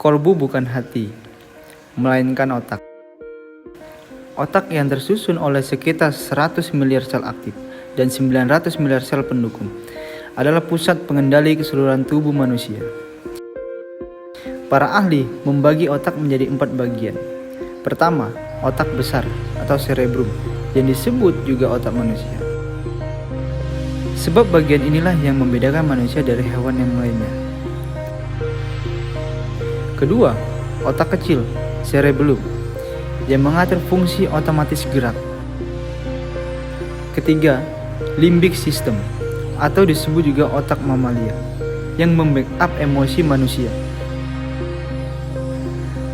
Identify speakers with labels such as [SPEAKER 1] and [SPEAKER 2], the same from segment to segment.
[SPEAKER 1] Kolbu bukan hati, melainkan otak. Otak yang tersusun oleh sekitar 100 miliar sel aktif dan 900 miliar sel pendukung adalah pusat pengendali keseluruhan tubuh manusia. Para ahli membagi otak menjadi 4 bagian. Pertama, otak besar atau cerebrum yang disebut juga otak manusia. Sebab bagian inilah yang membedakan manusia dari hewan yang lainnya. Kedua, otak kecil, cerebellum, yang mengatur fungsi otomatis gerak. Ketiga, limbic system, atau disebut juga otak mamalia, yang membackup emosi manusia.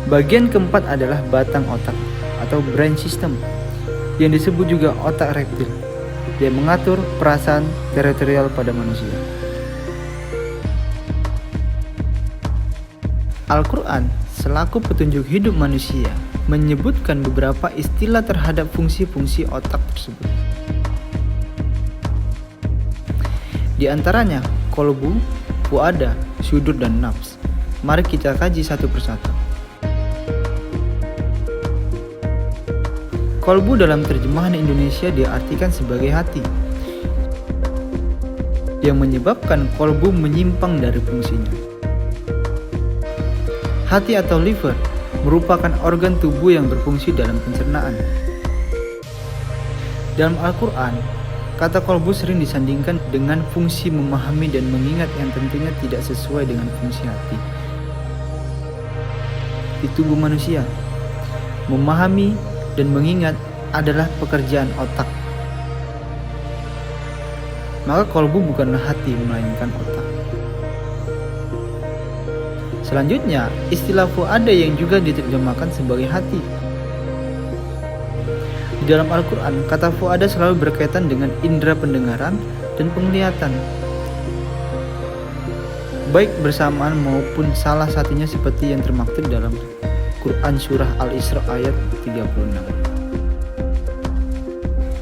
[SPEAKER 1] Bagian keempat adalah batang otak, atau brain system, yang disebut juga otak reptil, yang mengatur perasaan teritorial pada manusia. Al-Quran selaku petunjuk hidup manusia menyebutkan beberapa istilah terhadap fungsi-fungsi otak tersebut. Di antaranya kolbu, fuada, syudur, dan nafs. Mari kita kaji satu persatu. Kolbu dalam terjemahan Indonesia diartikan sebagai hati, yang menyebabkan kolbu menyimpang dari fungsinya. Hati atau liver merupakan organ tubuh yang berfungsi dalam pencernaan. Dalam Al-Quran, kata kolbu sering disandingkan dengan fungsi memahami dan mengingat yang tentunya tidak sesuai dengan fungsi hati. Di tubuh manusia, memahami dan mengingat adalah pekerjaan otak. Maka kolbu bukanlah hati melainkan otak. Selanjutnya, istilah fuada yang juga diterjemahkan sebagai hati. Di dalam Al-Quran, kata fuada selalu berkaitan dengan indera pendengaran dan penglihatan, baik bersamaan maupun salah satunya seperti yang termaktub dalam Quran Surah Al-Isra ayat 36.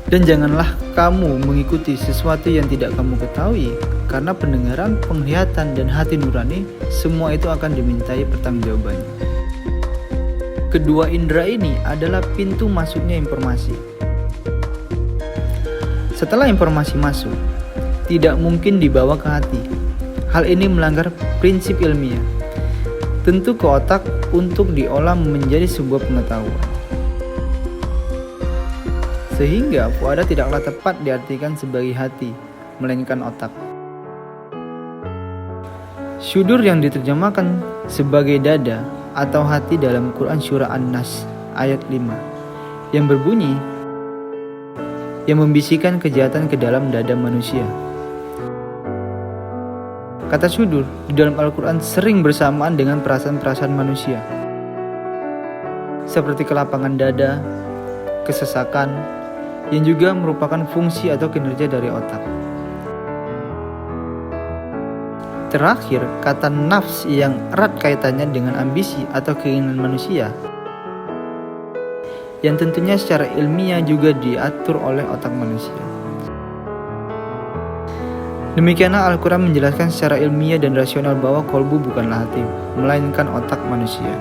[SPEAKER 1] Dan janganlah kamu mengikuti sesuatu yang tidak kamu ketahui, karena pendengaran, penglihatan, dan hati nurani semua itu akan dimintai pertanggungjawabannya. Kedua indera ini adalah pintu masuknya informasi. Setelah informasi masuk, tidak mungkin dibawa ke hati. Hal ini melanggar prinsip ilmiah. Tentu ke otak untuk diolah menjadi sebuah pengetahuan. Sehingga fuada tidaklah tepat diartikan sebagai hati, melainkan otak. Syudur yang diterjemahkan sebagai dada atau hati dalam Quran Surah An-Nas ayat 5 yang berbunyi, yang membisikkan kejahatan ke dalam dada manusia. Kata syudur di dalam Al-Quran sering bersamaan dengan perasaan-perasaan manusia, seperti kelapangan dada, kesesakan, yang juga merupakan fungsi atau kinerja dari otak. Terakhir, kata nafs yang erat kaitannya dengan ambisi atau keinginan manusia, yang tentunya secara ilmiah juga diatur oleh otak manusia. Demikianlah Al-Quran menjelaskan secara ilmiah dan rasional bahwa kolbu bukanlah hati, melainkan otak manusia.